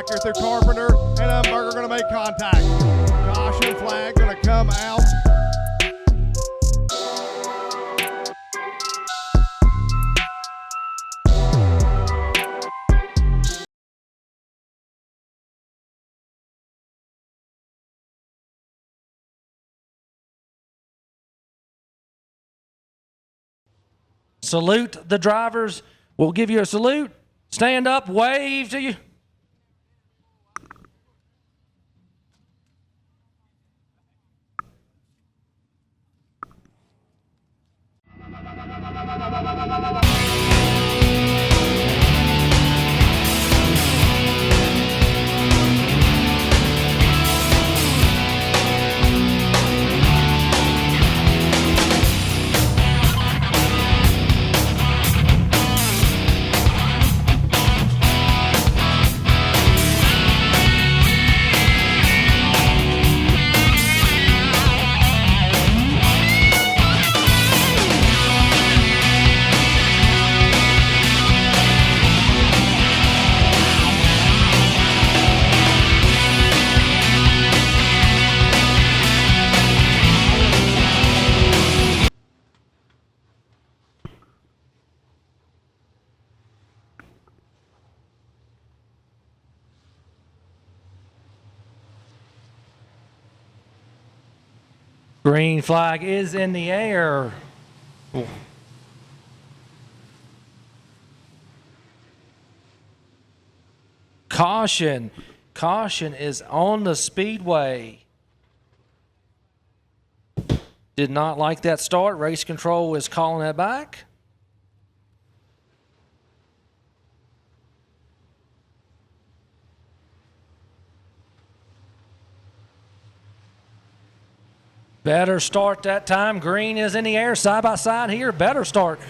back here through Carpenter, and Umberger going to make contact. Caution flag going to come out. Salute the drivers. We'll give you a salute. Stand up, wave to you. Green flag is in the air. Caution. Caution is on the speedway. Did not like that start. Race control is calling it back. Better start that time. Green is in the air, side by side here. Better start.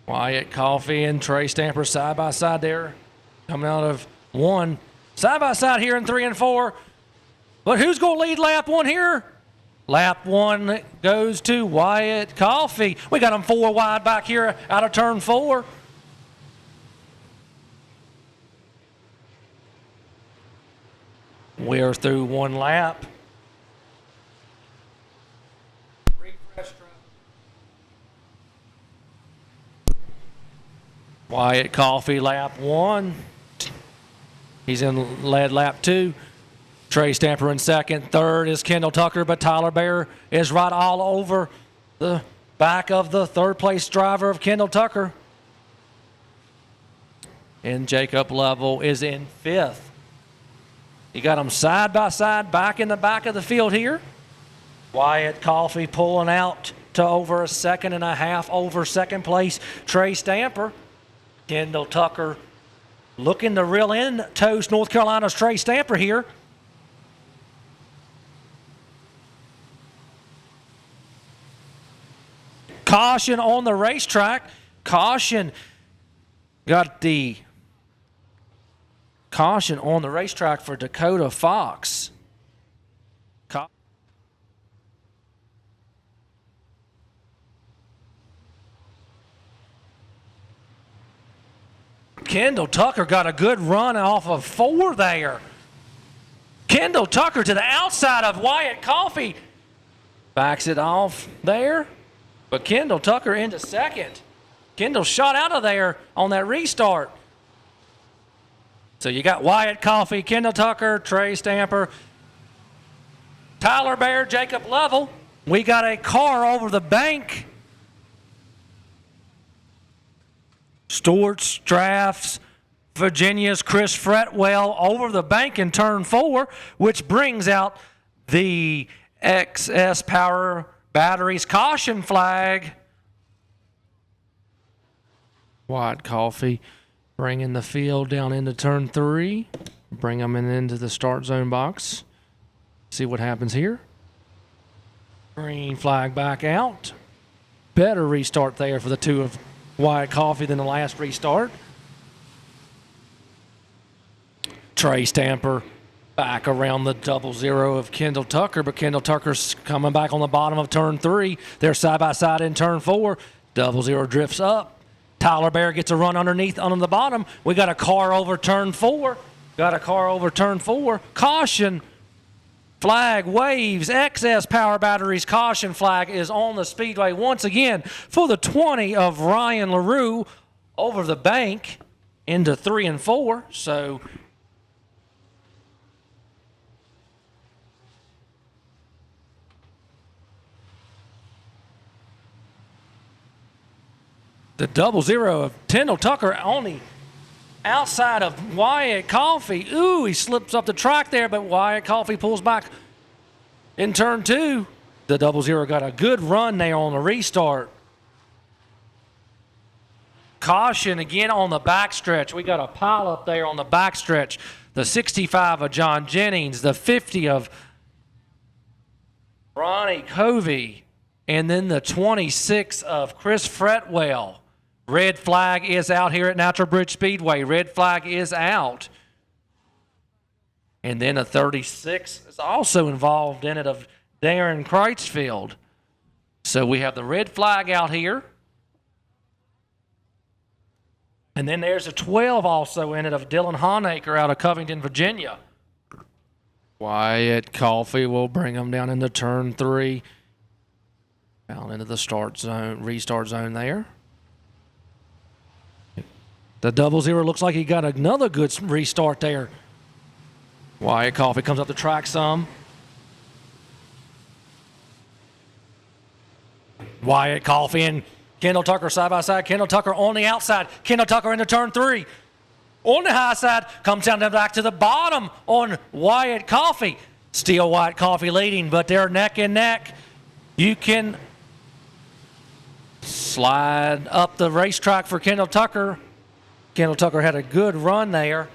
Wyatt Coffee and Trey Stamper side by side there. Coming out of one. Side by side here in 3 and 4. But who's going to lead lap 1 here? Lap 1 goes to Wyatt Coffee. We got them 4 wide back here out of turn 4. We're through 1 lap. Wyatt Coffee lap 1. He's in lead lap 2. Trey Stamper in second. Third is Kendall Tucker, but Tyler Bear is right all over the back of the third place driver of Kendall Tucker. And Jacob Lovell is in 5th. You got them side by side back in the back of the field here. Wyatt Coffee pulling out to over a 2.5 seconds over second place Trey Stamper. Kendall Tucker looking to reel in toast North Carolina's Trey Stamper here. Caution on the racetrack. Caution. Got the caution on the racetrack for Dakota Fox. Kendall Tucker got a good run off of 4 there. Kendall Tucker to the outside of Wyatt Coffee. Backs it off there. But Kendall Tucker into second. Kendall shot out of there on that restart. So you got Wyatt Coffee, Kendall Tucker, Trey Stamper, Tyler Bear, Jacob Lovell. We got a car over the bank. Stewart's Drafts, Virginia's Chris Fretwell over the bank in turn 4, which brings out the XS Power Batteries caution flag. Wyatt Coffee bringing the field down into turn 3. Bring them into the start zone box. See what happens here. Green flag back out. Better restart there for the 2 of Wyatt Coffee than the last restart. Trey Stamper back around the 0-0 of Kendall Tucker, but Kendall Tucker's coming back on the bottom of turn 3. They're side by side in turn 4. 0-0 drifts up. Tyler Bear gets a run underneath on the bottom. We got a car over turn 4. Caution. Flag waves. XS Power Batteries caution flag is on the speedway once again for the 20 of Ryan LaRue over the bank into 3 and 4. So the 00 of Kendall Tucker on the outside of Wyatt Coffee. Ooh, he slips up the track there, but Wyatt Coffee pulls back in turn 2. The 00 got a good run there on the restart. Caution again on the backstretch. We got a pile up there on the backstretch. The 65 of John Jennings, the 50 of Ronnie Covey, and then the 26 of Chris Fretwell. Red flag is out here at Natural Bridge Speedway. Red flag is out. And then a 36 is also involved in it of Darren Kreitzfield. So we have the red flag out here. And then there's a 12 also in it of Dylan Honaker out of Covington, Virginia. Wyatt Coffee will bring him down into turn 3. Down into the start zone, restart zone there. The 00 looks like he got another good restart there. Wyatt Coffee comes up the track some. Wyatt Coffee and Kendall Tucker side by side. Kendall Tucker on the outside. Kendall Tucker into turn 3. On the high side, comes down back to the bottom on Wyatt Coffee. Still Wyatt Coffee leading, but they're neck and neck. You can slide up the racetrack for Kendall Tucker. Kendall Tucker had a good run there.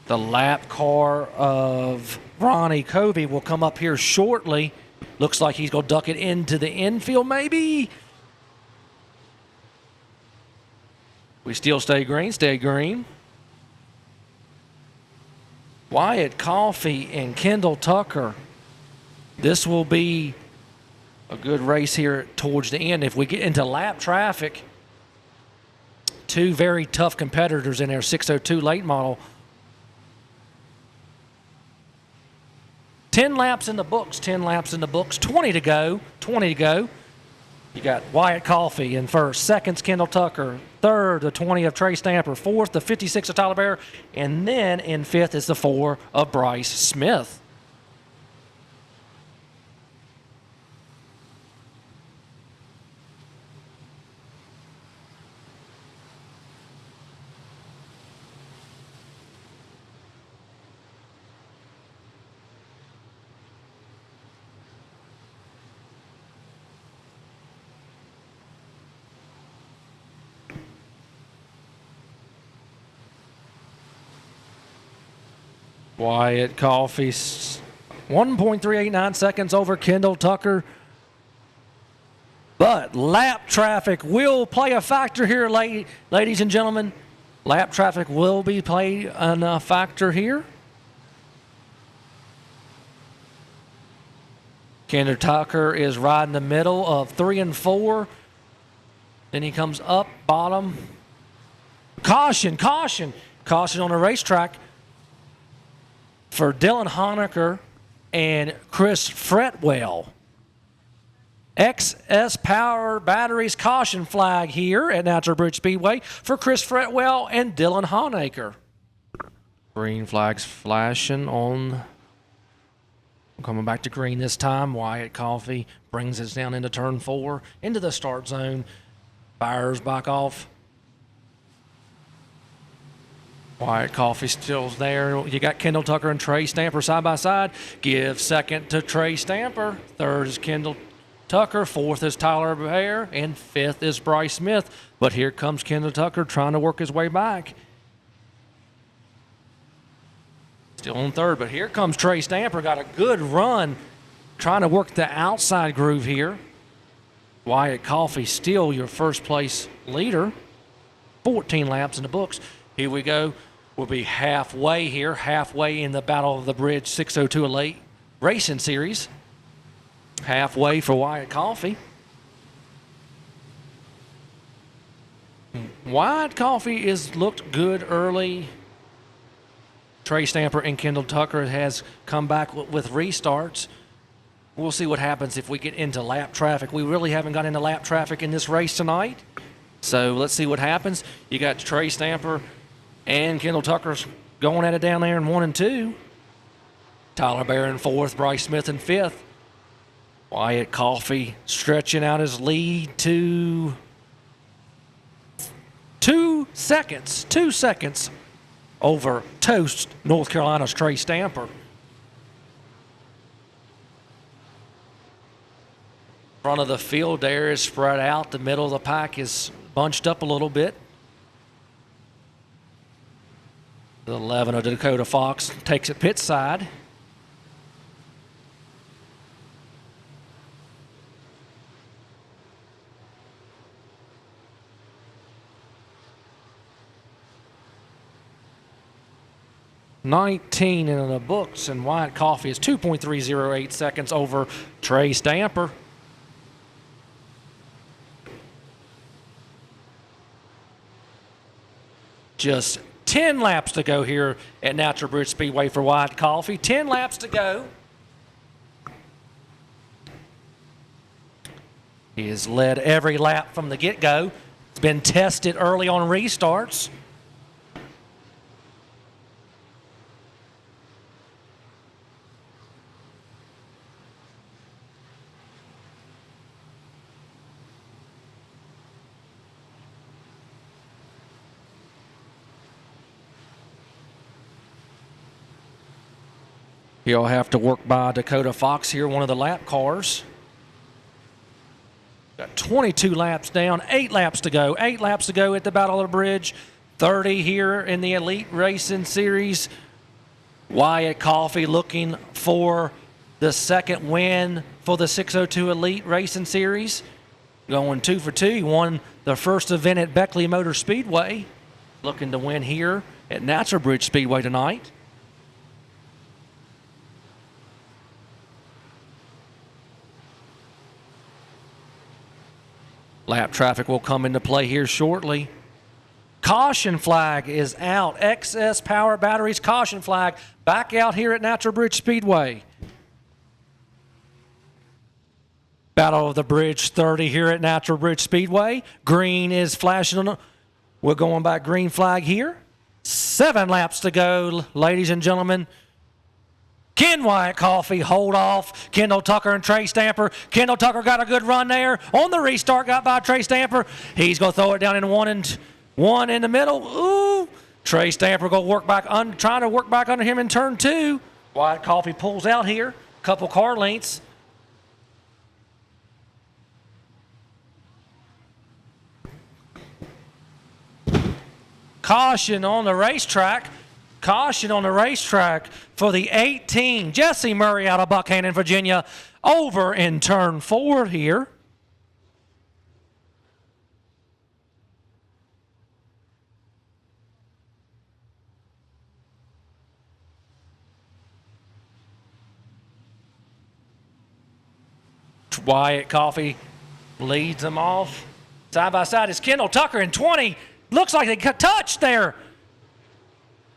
The lap car of Ronnie Covey will come up here shortly. Looks like he's going to duck it into the infield maybe. We still stay green. Wyatt Coffee and Kendall Tucker. This will be a good race here towards the end. If we get into lap traffic, 2 very tough competitors in their 602 late model. 10 laps in the books, 20 to go. You got Wyatt Coffee in first, second's Kendall Tucker, third, the 20 of Trey Stamper, fourth, the 56 of Tyler Bear, and then in fifth is the 4 of Bryce Smith. Wyatt Coffee, 1.389 seconds over Kendall Tucker. But lap traffic will play a factor here, ladies and gentlemen. Lap traffic will be playing a factor here. Kendall Tucker is right in the middle of 3 and 4. Then he comes up bottom. Caution on the racetrack for Dylan Honaker and Chris Fretwell. XS Power Batteries caution flag here at Natural Bridge Speedway for Chris Fretwell and Dylan Honaker. Green flags flashing on. Coming back to green this time. Wyatt Coffee brings us down into turn 4, into the start zone. Fires back off. Wyatt Coffee still's there. You got Kendall Tucker and Trey Stamper side by side. Give second to Trey Stamper. Third is Kendall Tucker. Fourth is Tyler Bear. And fifth is Bryce Smith. But here comes Kendall Tucker trying to work his way back. Still on third, but here comes Trey Stamper. Got a good run trying to work the outside groove here. Wyatt Coffee still your first place leader. 14 laps in the books. Here we go. We'll be halfway here, halfway in the Battle of the Bridge 602 Elite Racing Series. Halfway for Wyatt Coffey. Wyatt Coffey is looked good early. Trey Stamper and Kendall Tucker has come back with restarts. We'll see what happens if we get into lap traffic. We really haven't got into lap traffic in this race tonight. So let's see what happens. You got Trey Stamper and Kendall Tucker going at it down there in 1 and 2. Tyler Bear in 4th, Bryce Smith in 5th. Wyatt Coffey stretching out his lead to 2 seconds. 2 seconds over toast North Carolina's Trey Stamper. Front of the field there is spread out. The middle of the pack is bunched up a little bit. The 11 of Dakota Fox takes it pit side. $19 in the books, and Wyatt Coffey is 2.308 seconds over Trey Stamper. Just 10 laps to go here at Natural Bridge Speedway for Wyatt Coffey. 10 laps to go. He has led every lap from the get-go. It's been tested early on restarts. He'll have to work by Dakota Fox here, one of the lap cars. Got 22 laps down, 8 laps to go. 8 laps to go at the Battle of the Bridge. 30 here in the Elite Racing Series. Wyatt Coffey looking for the second win for the 602 Elite Racing Series. Going 2 for 2. He won the first event at Beckley Motor Speedway. Looking to win here at Natural Bridge Speedway tonight. Lap traffic will come into play here shortly. Caution flag is out. Excess power batteries caution flag back out here at Natural Bridge Speedway. Battle of the Bridge 30 here at Natural Bridge Speedway. Green is flashing. We're going by green flag here. 7 laps to go, ladies and gentlemen. Can Wyatt Coffey hold off Kendall Tucker and Trey Stamper? Kendall Tucker got a good run there. On the restart, got by Trey Stamper. He's going to throw it down in 1 and 1 in the middle. Ooh. Trey Stamper going to work back, trying to work back under him in turn 2. Wyatt Coffey pulls out here. Couple car lengths. Caution on the racetrack. Caution on the racetrack for the 18. Jesse Murray out of Buckhannon, Virginia, over in turn 4 here. Wyatt Coffey leads them off. Side by side is Kendall Tucker in 20. Looks like they got touched there.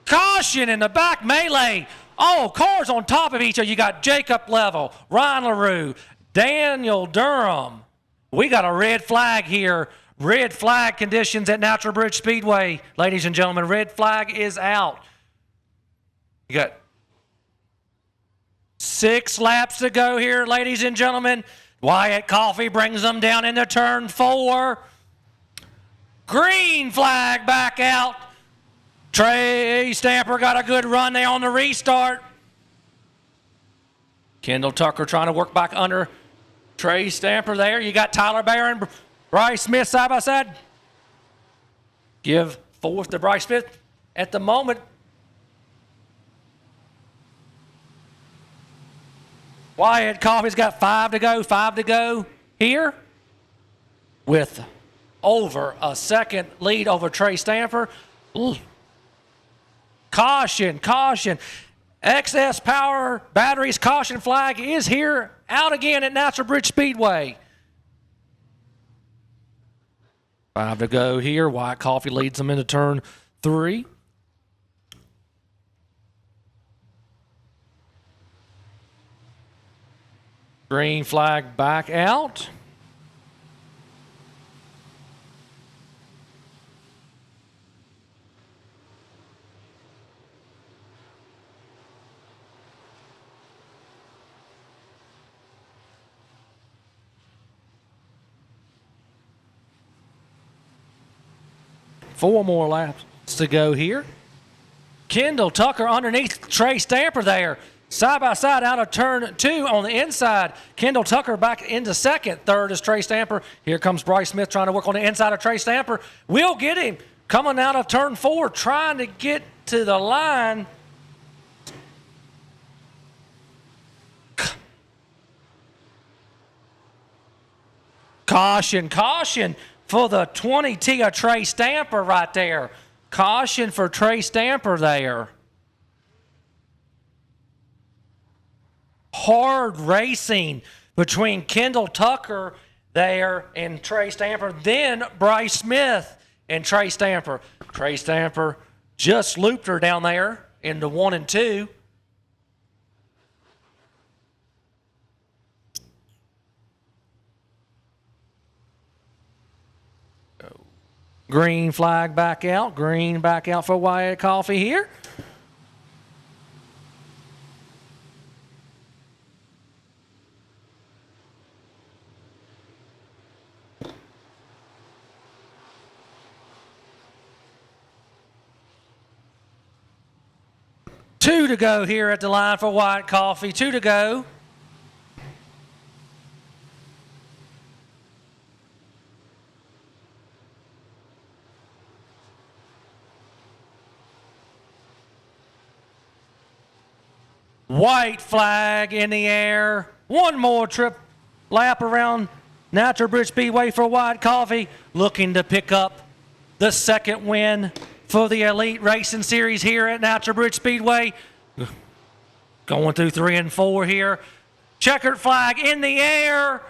Caution in the back melee. Oh, cars on top of each other. You got Jacob Level, Ryan LaRue, Daniel Durham. We got a red flag here. Red flag conditions at Natural Bridge Speedway. Ladies and gentlemen, red flag is out. You got 6 laps to go here, ladies and gentlemen. Wyatt Coffey brings them down into turn 4. Green flag back out. Trey Stamper got a good run there on the restart. Kendall Tucker trying to work back under Trey Stamper there. You got Tyler Bear and Bryce Smith side by side. Give 4th to Bryce Smith at the moment. Wyatt Coffey's got 5 to go, 5 to go here with over a second lead over Trey Stamper. Caution, caution. Excess power batteries caution flag is here out again at Natural Bridge Speedway. 5 to go here. White Coffee leads them into turn 3. Green flag back out. Four more laps to go here. Kendall Tucker underneath Trey Stamper there. Side by side out of turn 2 on the inside. Kendall Tucker back into second. Third is Trey Stamper. Here comes Bryce Smith trying to work on the inside of Trey Stamper. We'll get him coming out of turn 4, trying to get to the line. Caution, caution for the 20T of Trey Stamper right there. Caution for Trey Stamper there. Hard racing between Kendall Tucker there and Trey Stamper, then Bryce Smith and Trey Stamper. Trey Stamper just looped her down there into 1 and 2. Green flag back out. Green back out for Wyatt Coffee here. Two to go here at the line for Wyatt Coffee. 2 to go. White flag in the air. One more trip lap around Natural Bridge Speedway for Wyatt Coffee, looking to pick up the second win for the Elite Racing Series here at Natural Bridge Speedway. Going through 3 and 4 here. Checkered flag in the air.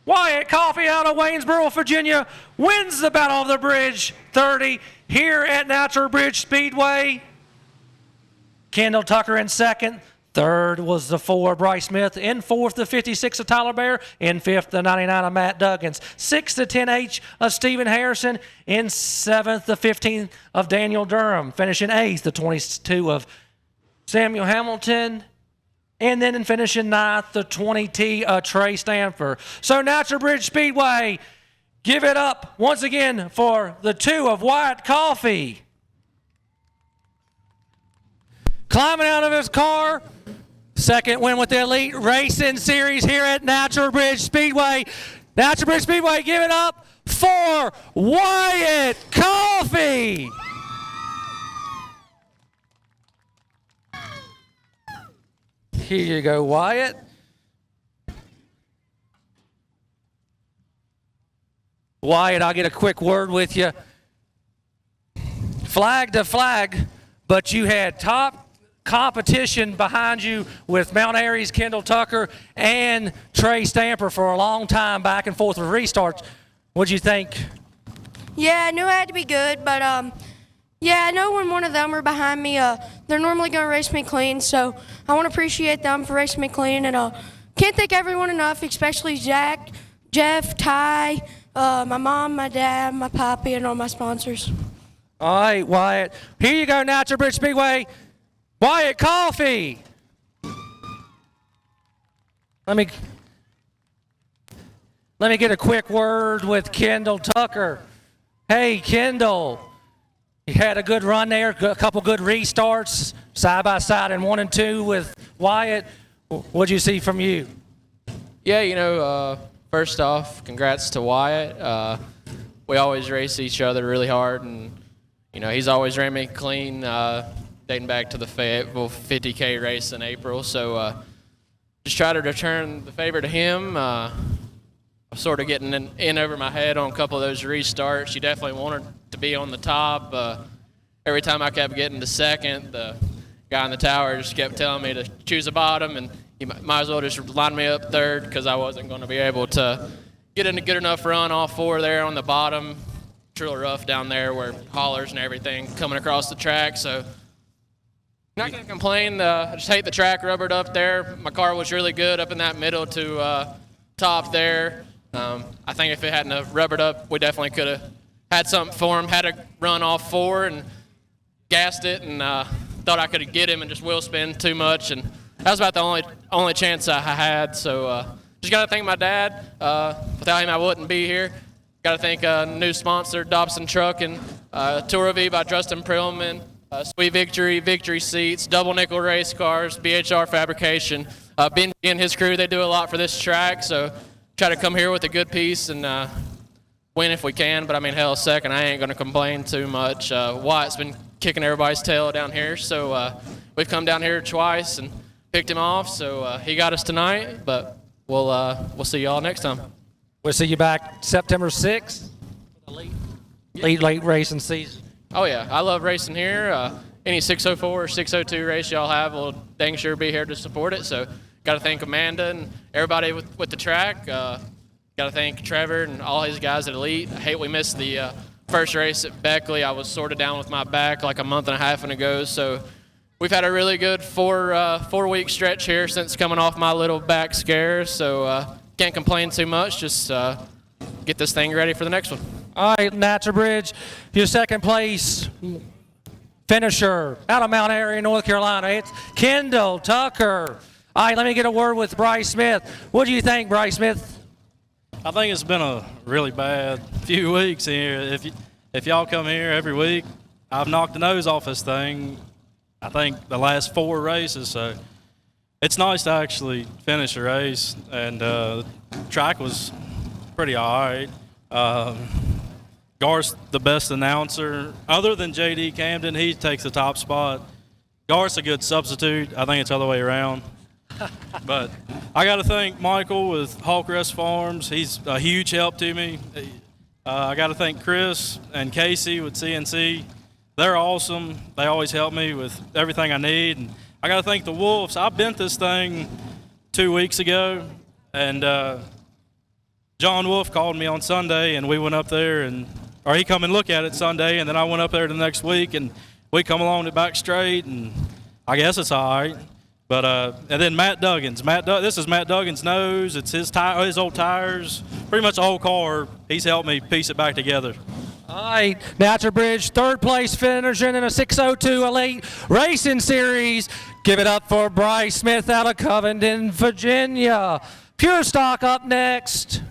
Wyatt Coffee out of Waynesboro, Virginia, wins the Battle of the Bridge 30 here at Natural Bridge Speedway. Kendall Tucker in second. Third was the 4, Bryce Smith. In fourth, the 56 of Tyler Bear. In fifth, the 99 of Matt Duggins. Sixth, the 10H of Stephen Harrison. In seventh, the 15 of Daniel Durham. Finishing eighth, the 22 of Samuel Hamilton. And then in finishing ninth, the 20T of Trey Stamper. So Natural Bridge Speedway, give it up once again for the 2 of Wyatt Coffee. Climbing out of his car, second win with the Elite Racing Series here at Natural Bridge Speedway. Natural Bridge Speedway, give it up for Wyatt Coffee. Here you go, Wyatt. Wyatt, I'll get a quick word with you. Flag to flag, but you had top competition behind you with Mount Airy's Kendall Tucker and Trey Stamper for a long time, back and forth with restarts. What'd you think? Yeah, I knew it had to be good, but yeah, I know when one of them are behind me, they're normally going to race me clean, so I want to appreciate them for racing me clean, and can't thank everyone enough, especially Zach, Jeff, Ty, my mom, my dad, my papi, and all my sponsors. All right, Wyatt. Here you go, Natural Bridge Speedway. Wyatt Coffee. Let me get a quick word with Kendall Tucker. Hey, Kendall. You had a good run there, a couple good restarts, side by side in 1 and 2 with Wyatt. What'd you see from you? Yeah, first off, congrats to Wyatt. We always race each other really hard, and he's always ran me clean, dating back to the Fayetteville 50K race in April. So just try to return the favor to him. I'm sort of getting in over my head on a couple of those restarts. You definitely wanted to be on the top. every time I kept getting to second, the guy in the tower just kept telling me to choose a bottom, and he might as well just line me up third because I wasn't going to be able to get in a good enough run all four there on the bottom. It's real rough down there where haulers and everything coming across the track, so not going to complain. I just hate the track rubbered up there. My car was really good up in that middle to top there. I think if it hadn't have rubbered up, we definitely could have had something for him. Had to run off four and gassed it, and thought I could get him and just wheel spin too much, and that was about the only chance I had. So just got to thank my dad. Without him, I wouldn't be here. Got to thank a new sponsor, Dobson Truck, and Tour V by Justin Prillman, Sweet Victory, Victory Seats, Double Nickel Race Cars, BHR Fabrication. Benji and his crew, they do a lot for this track, so try to come here with a good piece and win if we can. But I mean, hell, second, I ain't going to complain too much. Wyatt's been kicking everybody's tail down here, so we've come down here twice and picked him off, so he got us tonight, but we'll see y'all next time. We'll see you back September 6th. Late racing season. Oh yeah, I love racing here. Any 604 or 602 race y'all have, we'll dang sure be here to support it. So got to thank Amanda and everybody with the track. Got to thank Trevor and all his guys at Elite. I hate we missed the first race at Beckley. I was sorted down with my back like a month and a half ago. So we've had a really good 4-week stretch here since coming off my little back scare. So can't complain too much. Just get this thing ready for the next one. All right, Natural Bridge, your second place finisher out of Mount Airy, North Carolina. It's Kendall Tucker. All right, let me get a word with Bryce Smith. What do you think, Bryce Smith? I think it's been a really bad few weeks here. If y'all come here every week, I've knocked the nose off this thing, I think, the last 4 races. So it's nice to actually finish a race, and the track was pretty all right. Garth's the best announcer. Other than J.D. Camden, he takes the top spot. Garth's a good substitute. I think it's the other way around. But I got to thank Michael with Hawk Rest Farms. He's a huge help to me. I got to thank Chris and Casey with CNC. They're awesome. They always help me with everything I need. And I got to thank the Wolves. I bent this thing 2 weeks ago, and John Wolf called me on Sunday, and we went up there, or he come and look at it Sunday, and then I went up there the next week, and we come along the back straight, and I guess it's all right. But and then Matt Duggins. This is Matt Duggins' nose. It's his old tires. Pretty much the whole car. He's helped me piece it back together. All right, Natural Bridge, third place finisher in a 602 Elite Racing Series. Give it up for Bryce Smith out of Covington, Virginia. Pure Stock up next.